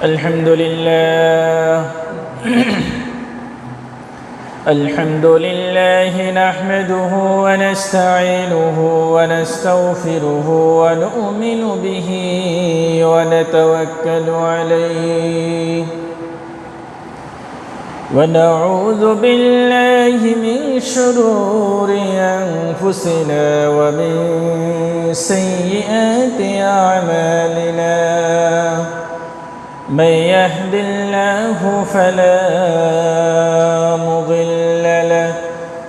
الحمد لله الحمد لله نحمده ونستعينه ونستغفره ونؤمن به ونتوكل عليه ونعوذ بالله من شرور أنفسنا ومن سيئات أعمالنا من يهد الله فلا مضل له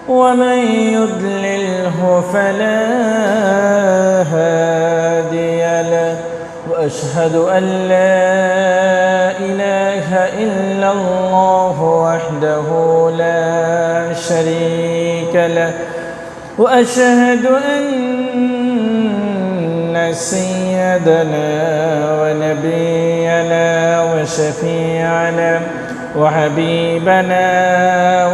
ومن يضلله فلا هادي له وأشهد أن لا إله إلا الله وحده لا شريك له وأشهد أن سيدنا ونبينا وشفيعنا وحبيبنا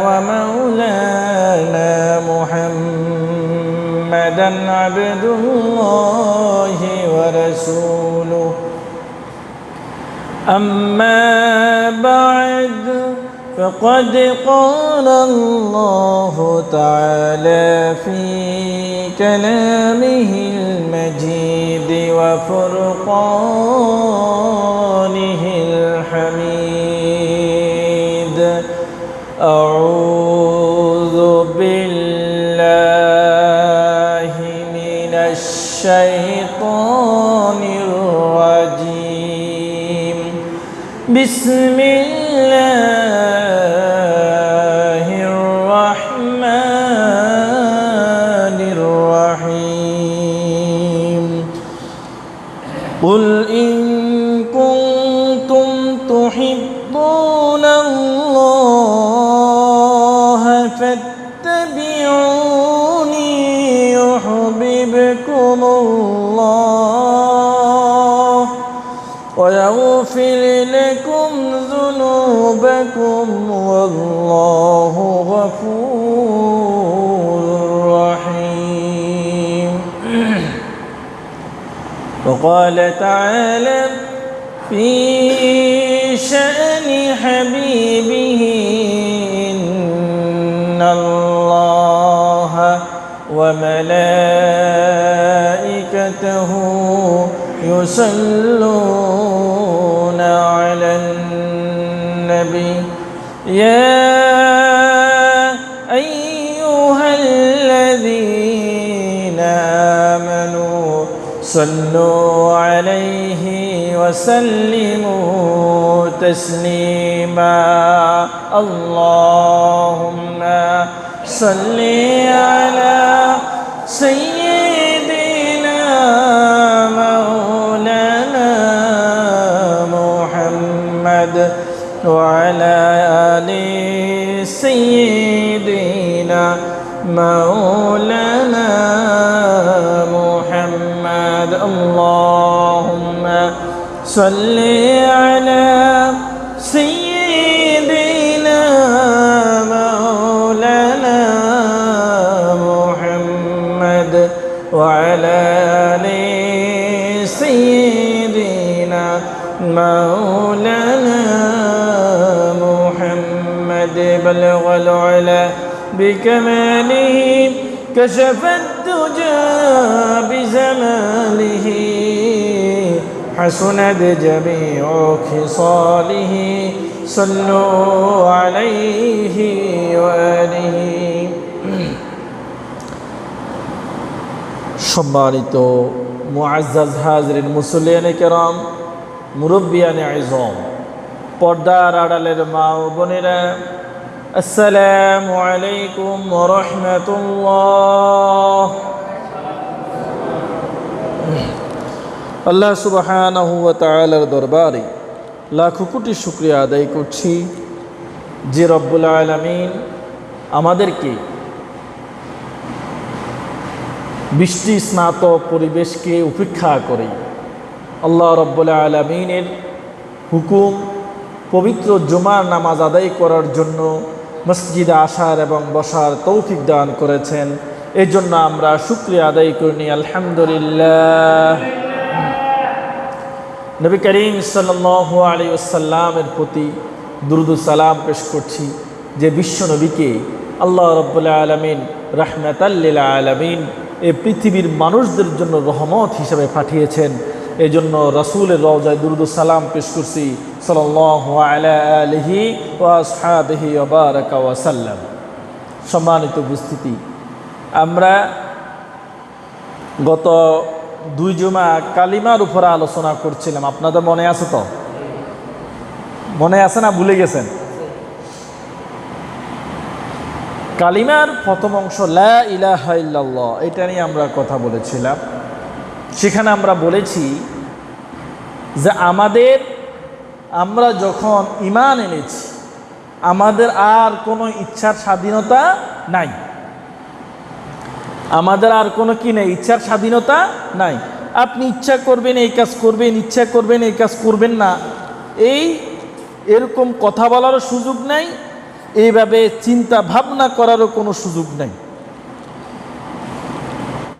ومولانا محمدا عبد الله ورسوله أما بعد فقد قال الله تعالى في كلامه المجيد وفرقانه الحميد أعوذ بالله من الشيطان الرجيم بسم الله الرحمن الرحيم قل إن كنتم تحبون الله فاتبعوني يحببكم الله ويغفر لكم ذنوبكم والله غفور رحيم وقال تعالى في شأن حبيبه إن الله وملائكته يصلون على النبي يا أيها الذين آمنوا صلوا عليه وسلموا تسليما اللهم صل على سيدنا مولانا محمد وعلى آل سيدنا مولانا محمد اللهم صل على سيدنا مولانا محمد وعلى آل سيدنا مولانا محمد بلغ العلا بكماله كشف الدجى بزماله حسنت جميع خصاله صلوا عليه وآله সম্মানিত মুআজ্জাজ হাজরিন মুসল্লিয়ানে কেরাম মুরব্বিয়ানে আযম পর্দার আড়ালের মা ও বোনেরা আসসালামু আলাইকুম ওয়া রাহমাতুল্লাহ আল্লাহ সুবহানাহু ওয়া তাআলার দরবারে লাখো কোটি শুকরিয়া আদায় করছি যে রব্বুল আলামিন আমাদেরকে বৃষ্টি স্নাত পরিবেশকে উপেক্ষা করে আল্লাহ রব্বুল আলামিনের হুকুম পবিত্র জুমার নামাজ আদায় করার জন্য মসজিদে আসার এবং বসার তৌফিক দান করেছেন। এই জন্য আমরা শুকরিয়া আদায় করি আলহামদুলিল্লাহ। নবী করিম সাল্লাল্লাহু আলাইহি ওয়াসাল্লামের প্রতি দুরূদ ও সালাম পেশ করছি, যে বিশ্ব নবীকে আল্লাহ রাব্বুল আলামিন রাহমাতাল লিল আলামিন এই পৃথিবীর মানুষদের জন্য রহমত হিসেবে পাঠিয়েছেন। এই জন্য রাসূলের রওজায় দুরূদ ও সালাম পেশ করছি সাল্লাল্লাহু আলা আলিহি ওয়া আসহাবিহি ওয়া বারাকা ওয়া সাল্লাম। সম্মানিত উপস্থিতি, আমরা গত 2 জুমা কালিমার উপরে আলোচনা করছিলাম। আপনাদের মনে আছে তো? মনে আছে না ভুলে গেছেন? কালিমার প্রথম অংশ লা ইলাহা ইল্লাল্লাহ, এটা নিয়ে আমরা কথা বলেছিলাম। সেখানে আমরা বলেছি যে আমরা যখন ঈমান এনেছি, আমাদের আর কোনো ইচ্ছার স্বাধীনতা নাই। আমাদের আর কোনো কি নেই? ইচ্ছার স্বাধীনতা নাই। আপনি ইচ্ছা করবেন এই কাজ করবেন, ইচ্ছা করবেন এই কাজ করবেন না, এরকম কথা বলারও সুযোগ নাই, এইভাবে চিন্তা ভাবনা করারও কোনো সুযোগ নাই।